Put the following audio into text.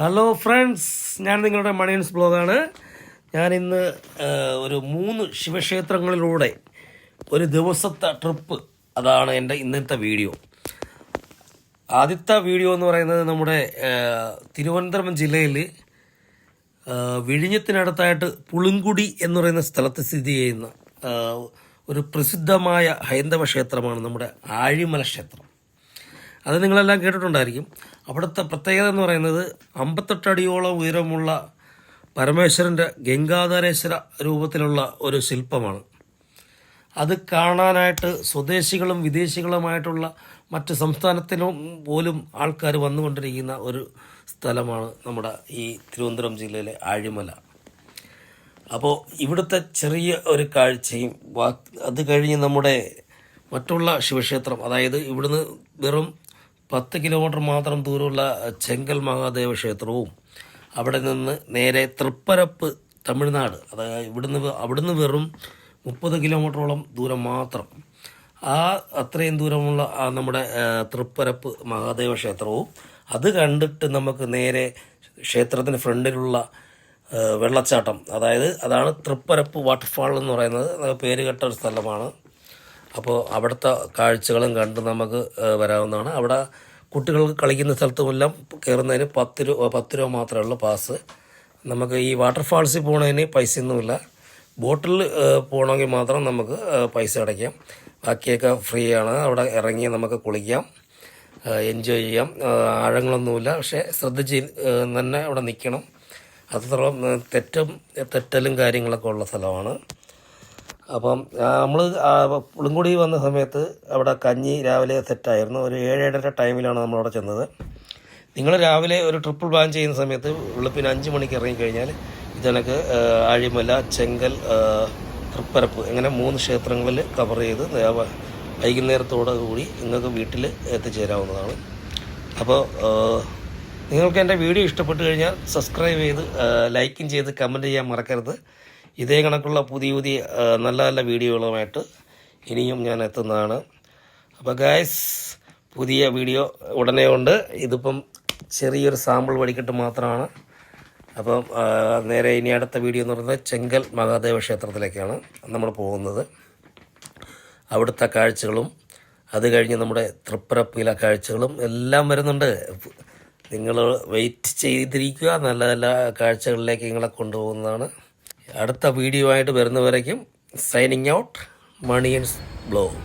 Hello friends, ഞാൻ നിങ്ങളുടെ മണിയൻസ് ബ്ലോഗാണ്. ഞാനിന്ന് ഒരു 3 ശിവക്ഷേത്രങ്ങളിലൂടെ ഒരു ദിവസത്തെ ട്രിപ്പ്, അതാണ് എൻ്റെ ഇന്നത്തെ വീഡിയോ. ആദ്യത്തെ വീഡിയോ എന്ന് പറയുന്നത് നമ്മുടെ തിരുവനന്തപുരം ജില്ലയിൽ വിഴിഞ്ഞത്തിനടുത്തായിട്ട് പുളിങ്കുടി എന്ന് പറയുന്ന സ്ഥലത്ത് സ്ഥിതി ചെയ്യുന്ന ഒരു പ്രസിദ്ധമായ ഹൈന്ദവ ക്ഷേത്രമാണ് നമ്മുടെ ആഴിമല ക്ഷേത്രം. അത് നിങ്ങളെല്ലാം കേട്ടിട്ടുണ്ടായിരിക്കും. അവിടുത്തെ പ്രത്യേകത എന്ന് പറയുന്നത് 58 അടിയോളം ഉയരമുള്ള പരമേശ്വരൻ്റെ ഗംഗാധരേശ്വര രൂപത്തിലുള്ള ഒരു ശില്പമാണ്. അത് കാണാനായിട്ട് സ്വദേശികളും വിദേശികളുമായിട്ടുള്ള മറ്റ് സംസ്ഥാനത്തിനും പോലും ആൾക്കാർ വന്നുകൊണ്ടിരിക്കുന്ന ഒരു സ്ഥലമാണ് നമ്മുടെ ഈ തിരുവനന്തപുരം ജില്ലയിലെ ആഴിമല. അപ്പോൾ ഇവിടുത്തെ ചെറിയ ഒരു കാഴ്ചയും അത് കഴിഞ്ഞ് നമ്മുടെ മറ്റുള്ള ശിവക്ഷേത്രം, അതായത് ഇവിടുന്ന് വെറും 10 കിലോമീറ്റർ മാത്രം ദൂരമുള്ള ചെങ്കൽ മഹാദേവ ക്ഷേത്രവും, അവിടെ നിന്ന് നേരെ തൃപ്പരപ്പ് തമിഴ്നാട്, അതായത് അവിടുന്ന് വെറും 30 കിലോമീറ്ററോളം ദൂരം മാത്രം, അത്രയും ദൂരമുള്ള നമ്മുടെ തൃപ്പരപ്പ് മഹാദേവ ക്ഷേത്രവും, അത് കണ്ടിട്ട് നമുക്ക് നേരെ ക്ഷേത്രത്തിന് ഫ്രണ്ടിലുള്ള വെള്ളച്ചാട്ടം, അതാണ് തൃപ്പരപ്പ് വാട്ടർഫാൾ എന്ന് പറയുന്നത്, പേരുകെട്ട ഒരു സ്ഥലമാണ്. അപ്പോൾ അവിടുത്തെ കാഴ്ചകളും കണ്ട് നമുക്ക് വരാവുന്നതാണ്. അവിടെ കുട്ടികൾക്ക് കളിക്കുന്ന സ്ഥലത്തുമെല്ലാം കയറുന്നതിന് 10 രൂപ മാത്രമേ ഉള്ളൂ പാസ്. നമുക്ക് ഈ വാട്ടർഫാൾസിൽ പോകുന്നതിന് പൈസയൊന്നുമില്ല. ബോട്ടിൽ പോകണമെങ്കിൽ മാത്രം നമുക്ക് പൈസ അടയ്ക്കാം. ബാക്കിയൊക്കെ ഫ്രീ ആണ്. അവിടെ ഇറങ്ങി നമുക്ക് കുളിക്കാം, എൻജോയ് ചെയ്യാം. ആഴങ്ങളൊന്നുമില്ല, പക്ഷേ ശ്രദ്ധിച്ച് തന്നെ അവിടെ നിൽക്കണം. അത്രത്തോളം തെറ്റലും കാര്യങ്ങളൊക്കെ ഉള്ള സ്ഥലമാണ്. അപ്പം നമ്മൾ പുളിങ്കുടി വന്ന സമയത്ത് അവിടെ കഞ്ഞി രാവിലെ സെറ്റായിരുന്നു. ഒരു 7-7:30 ടൈമിലാണ് നമ്മളവിടെ ചെന്നത്. നിങ്ങൾ രാവിലെ ഒരു ട്രിപ്പിൾ പ്ലാൻ ചെയ്യുന്ന സമയത്ത് വെളുപ്പിന് 5 മണിക്ക് ഇറങ്ങിക്കഴിഞ്ഞാൽ ഇതെനിക്ക് ആഴിമല, ചെങ്കൽ, തൃപ്പരപ്പ് ഇങ്ങനെ 3 ക്ഷേത്രങ്ങളിൽ കവർ ചെയ്ത് വൈകുന്നേരത്തോടു കൂടി നിങ്ങൾക്ക് വീട്ടിൽ എത്തിച്ചേരാവുന്നതാണ്. അപ്പോൾ നിങ്ങൾക്ക് എൻ്റെ വീഡിയോ ഇഷ്ടപ്പെട്ട് കഴിഞ്ഞാൽ സബ്സ്ക്രൈബ് ചെയ്ത് ലൈക്കും ചെയ്ത് കമൻറ്റ് ചെയ്യാൻ മറക്കരുത്. ഇതേ കണക്കുള്ള പുതിയ നല്ല നല്ല വീഡിയോകളുമായിട്ട് ഇനിയും ഞാൻ എത്തുന്നതാണ്. അപ്പോൾ ഗായ്സ്, പുതിയ വീഡിയോ ഉടനെ ഉണ്ട്. ഇതിപ്പം ചെറിയൊരു സാമ്പിൾ വെടിക്കെട്ട് മാത്രമാണ്. അപ്പം നേരെ ഇനി അടുത്ത വീഡിയോ എന്ന് പറയുന്നത് ചെങ്കൽ മഹാദേവ ക്ഷേത്രത്തിലേക്കാണ് നമ്മൾ പോകുന്നത്. അവിടുത്തെ കാഴ്ചകളും അത് കഴിഞ്ഞ് നമ്മുടെ തൃപ്പരപ്പിലെ കാഴ്ചകളും എല്ലാം വരുന്നുണ്ട്. നിങ്ങൾ വെയിറ്റ് ചെയ്തിരിക്കുക. നല്ല നല്ല കാഴ്ചകളിലേക്ക് നിങ്ങളെ കൊണ്ടുപോകുന്നതാണ്. അടുത്ത വീഡിയോ ആയിട്ട് വരുന്നവരേക്കും സൈനിങ് ഔട്ട്, മണിയൻസ് ബ്ലോഗ്.